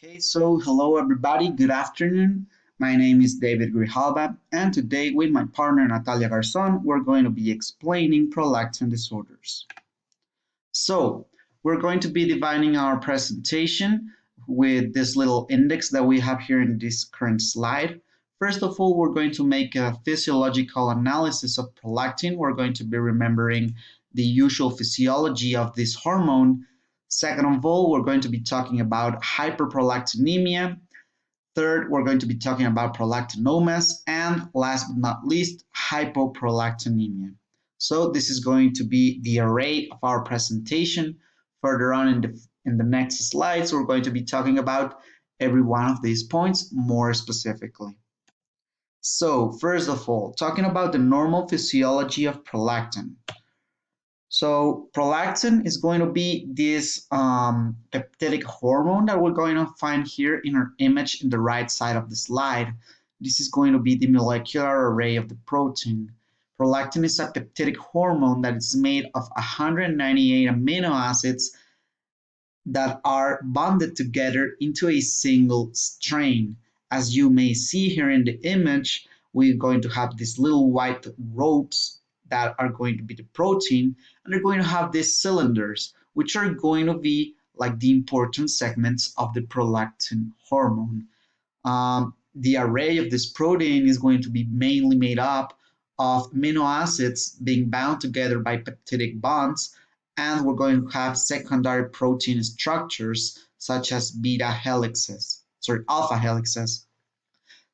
Okay, so hello everybody, good afternoon. My name is David Grijalba, and today with my partner Natalia Garzon, we're going to be explaining prolactin disorders. So, we're going to be dividing our presentation with this little index that we have here in this current slide. First of all, we're going to make a physiological analysis of prolactin. We're going to be remembering the usual physiology of this hormone. Second of all, we're going to be talking about hyperprolactinemia. Third, we're going to be talking about prolactinomas, and last but not least, hypoprolactinemia. So this is going to be the array of our presentation. Further on in the next slides, we're going to be talking about every one of these points more specifically. So first of all, talking about the normal physiology of prolactin. So prolactin is going to be this peptidic hormone that we're going to find here in our image in the right side of the slide. This is going to be the molecular array of the protein. Prolactin is a peptidic hormone that is made of 198 amino acids that are bonded together into a single strain. As you may see here in the image, we're going to have these little white ropes that are going to be the protein, and they're going to have these cylinders, which are going to be like the important segments of the prolactin hormone. The array of this protein is going to be mainly made up of amino acids being bound together by peptidic bonds, and we're going to have secondary protein structures such as alpha helixes.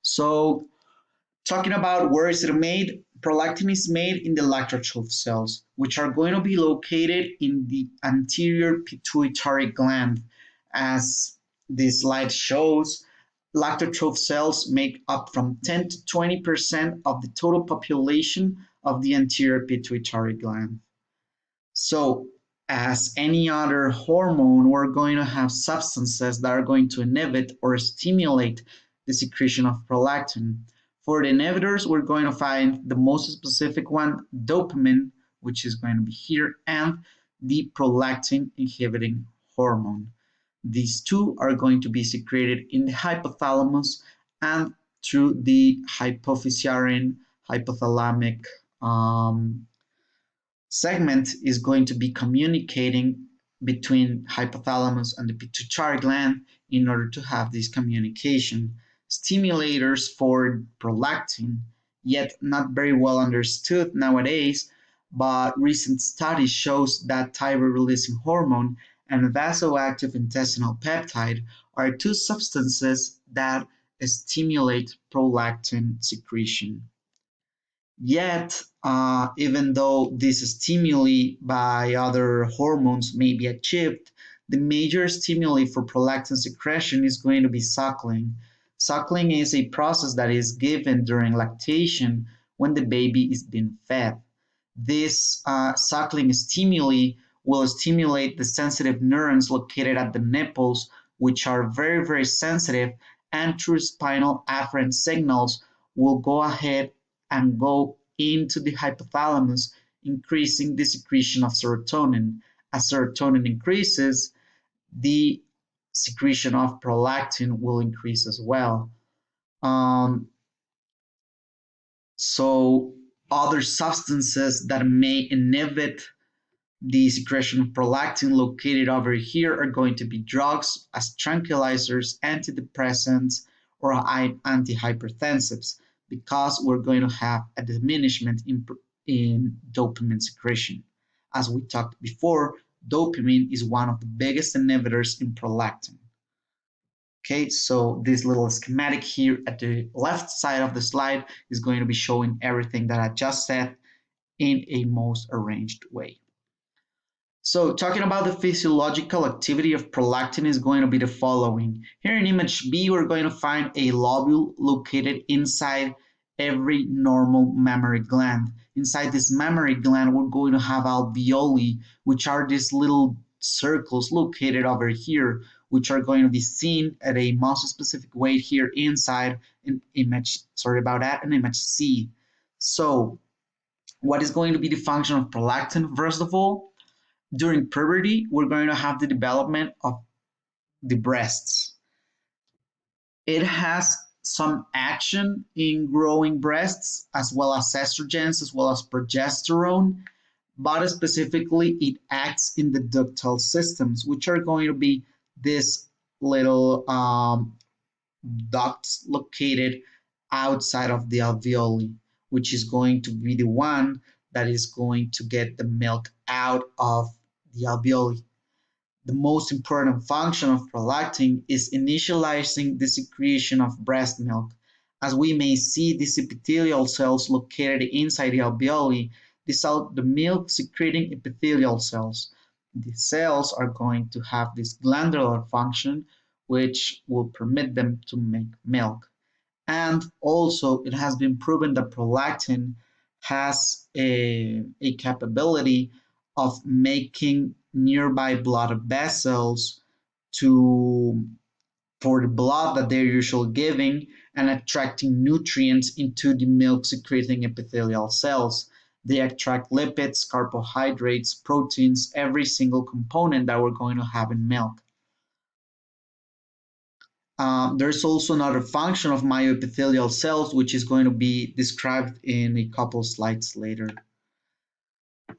So talking about where is it made, prolactin is made in the lactotrophs cells, which are going to be located in the anterior pituitary gland. As this slide shows, lactotroph cells make up from 10 to 20% of the total population of the anterior pituitary gland. So, as any other hormone, we're going to have substances that are going to inhibit or stimulate the secretion of prolactin. For the inhibitors, we're going to find the most specific one, dopamine, which is going to be here, and the prolactin inhibiting hormone. These two are going to be secreted in the hypothalamus and through the hypophysarean hypothalamic segment is going to be communicating between hypothalamus and the pituitary gland in order to have this communication. Stimulators for prolactin, yet not very well understood nowadays, but recent studies shows that thyroid-releasing hormone and vasoactive intestinal peptide are two substances that stimulate prolactin secretion. Yet, even though these stimuli by other hormones may be achieved, the major stimuli for prolactin secretion is going to be suckling. Suckling is a process that is given during lactation when the baby is being fed. This suckling stimuli will stimulate the sensitive neurons located at the nipples, which are very, very sensitive, and through spinal afferent signals will go ahead and go into the hypothalamus, increasing the secretion of serotonin. As serotonin increases, the secretion of prolactin will increase as well. Um, so other substances that may inhibit the secretion of prolactin located over here are going to be drugs as tranquilizers, antidepressants, or antihypertensives because we're going to have a diminishment in dopamine secretion. As we talked before, dopamine is one of the biggest inhibitors in prolactin. Okay, so this little schematic here at the left side of the slide is going to be showing everything that I just said in a most arranged way. So talking about the physiological activity of prolactin is going to be the following. Here in image B, we're going to find a lobule located inside every normal mammary gland. Inside this mammary gland, we're going to have alveoli, which are these little circles located over here, which are going to be seen at a most specific way here inside in image, sorry about that, in image C. So what is going to be the function of prolactin? First of all, during puberty, we're going to have the development of the breasts. It has some action in growing breasts, as well as estrogens, as well as progesterone, but specifically it acts in the ductal systems, which are going to be these little ducts located outside of the alveoli, which is going to be the one that is going to get the milk out of the alveoli. The most important function of prolactin is initializing the secretion of breast milk. As we may see, these epithelial cells located inside the alveoli, these are the milk secreting epithelial cells. The cells are going to have this glandular function, which will permit them to make milk. And also, it has been proven that prolactin has a capability of making nearby blood vessels to for the blood that they're usually giving and attracting nutrients into the milk secreting epithelial cells. They attract lipids, carbohydrates, proteins, every single component that we're going to have in milk. There's also another function of myoepithelial cells, which is going to be described in a couple slides later.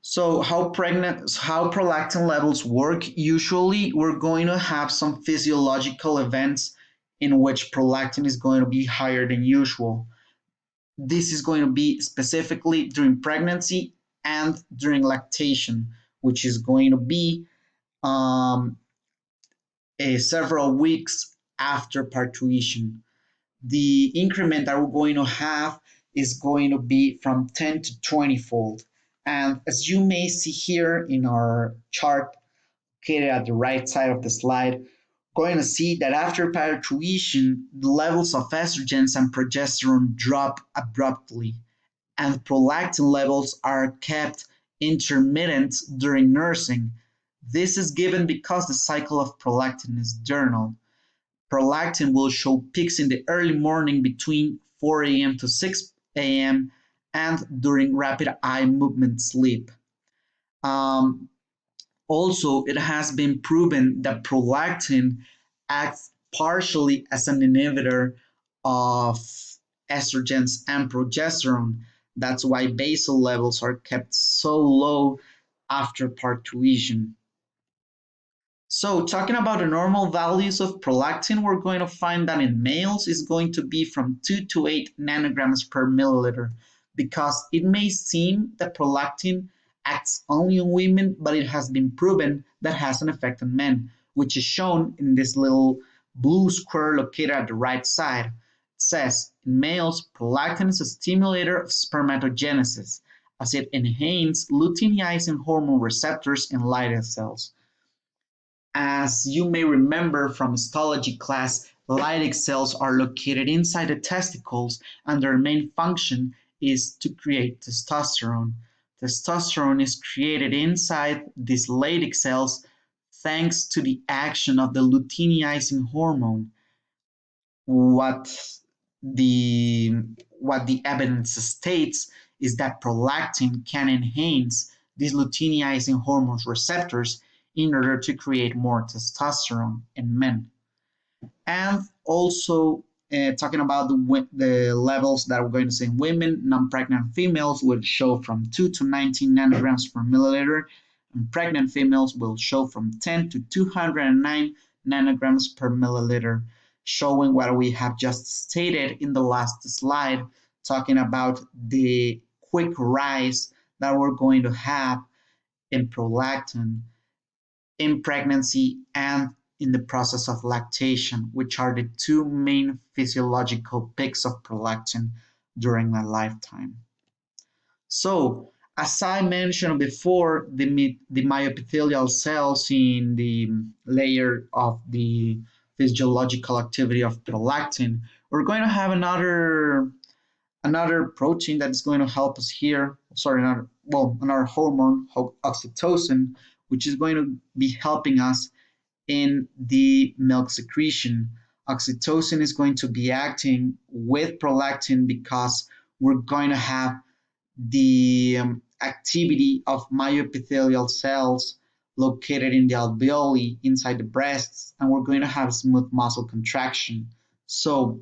So how prolactin levels work? Usually, we're going to have some physiological events in which prolactin is going to be higher than usual. This is going to be specifically during pregnancy and during lactation, which is going to be um, several weeks after parturition. The increment that we're going to have is going to be from 10 to 20 fold. And as you may see here in our chart located at the right side of the slide, we're going to see that after parturition, the levels of estrogens and progesterone drop abruptly, and prolactin levels are kept intermittent during nursing. This is given because the cycle of prolactin is diurnal. Prolactin will show peaks in the early morning between 4 a.m. to 6 a.m. and during rapid eye movement sleep. Um, Also, it has been proven that prolactin acts partially as an inhibitor of estrogens and progesterone. That's why basal levels are kept so low after parturition. So talking about the normal values of prolactin, we're going to find that in males is going to be from 2 to 8 nanograms per milliliter, because it may seem that prolactin acts only on women, but it has been proven that has an effect on men, which is shown in this little blue square located at the right side. It says, in males, prolactin is a stimulator of spermatogenesis, as it enhances luteinizing hormone receptors in Leydig cells. As you may remember from histology class, Leydig cells are located inside the testicles, and their main function is to create testosterone. Testosterone is created inside these Leydig cells thanks to the action of the luteinizing hormone. What the what the evidence states is that prolactin can enhance these luteinizing hormones receptors in order to create more testosterone in men. And also talking about the levels that we're going to say in women, non-pregnant females will show from 2 to 19 nanograms per milliliter, and pregnant females will show from 10 to 209 nanograms per milliliter, showing what we have just stated in the last slide, talking about the quick rise that we're going to have in prolactin in pregnancy and in the process of lactation, which are the two main physiological peaks of prolactin during a lifetime. So, as I mentioned before, the myoepithelial cells in the layer of the physiological activity of prolactin, we're going to have another protein that is going to help us here. Sorry, another hormone, oxytocin, which is going to be helping us in the milk secretion. Oxytocin is going to be acting with prolactin because we're going to have the activity of myoepithelial cells located in the alveoli inside the breasts, and we're going to have smooth muscle contraction. So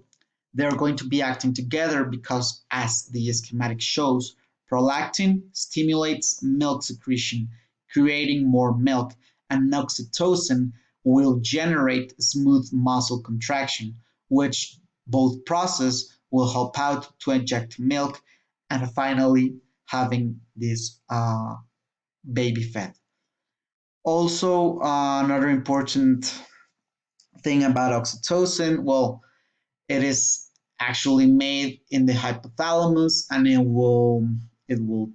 they're going to be acting together because, as the schematic shows, prolactin stimulates milk secretion, creating more milk, and oxytocin will generate smooth muscle contraction, which both process will help out to inject milk and finally having this baby fed. Also, another important thing about oxytocin, well, it is actually made in the hypothalamus and it will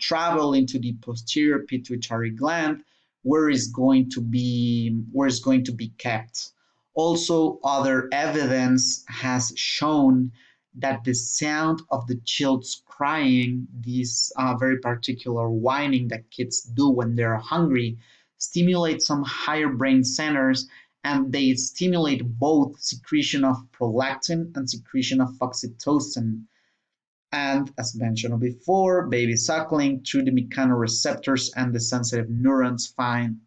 travel into the posterior pituitary gland where it's going to be kept. Also, other evidence has shown that the sound of the child's crying, this very particular whining that kids do when they're hungry, stimulates some higher brain centers, and they stimulate both secretion of prolactin and secretion of oxytocin. And as mentioned before, baby suckling through the mechanoreceptors and the sensitive neurons found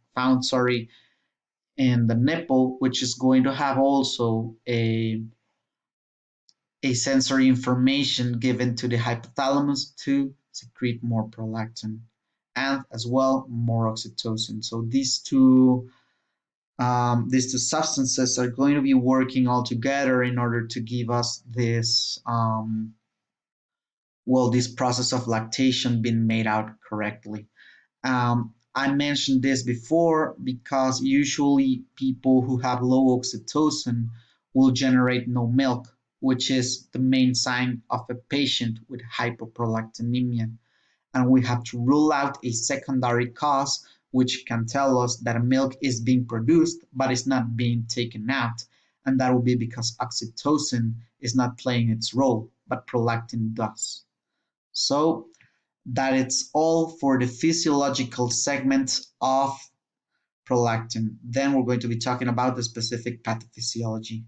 in the nipple, which is going to have also a sensory information given to the hypothalamus to secrete more prolactin and as well more oxytocin. So these two substances are going to be working all together in order to give us this process of lactation being made out correctly. I mentioned this before because usually people who have low oxytocin will generate no milk, which is the main sign of a patient with hypoprolactinemia, and we have to rule out a secondary cause which can tell us that milk is being produced but is not being taken out, and that will be because oxytocin is not playing its role, but prolactin does. So that it's all for the physiological segment of prolactin. Then we're going to be talking about the specific pathophysiology.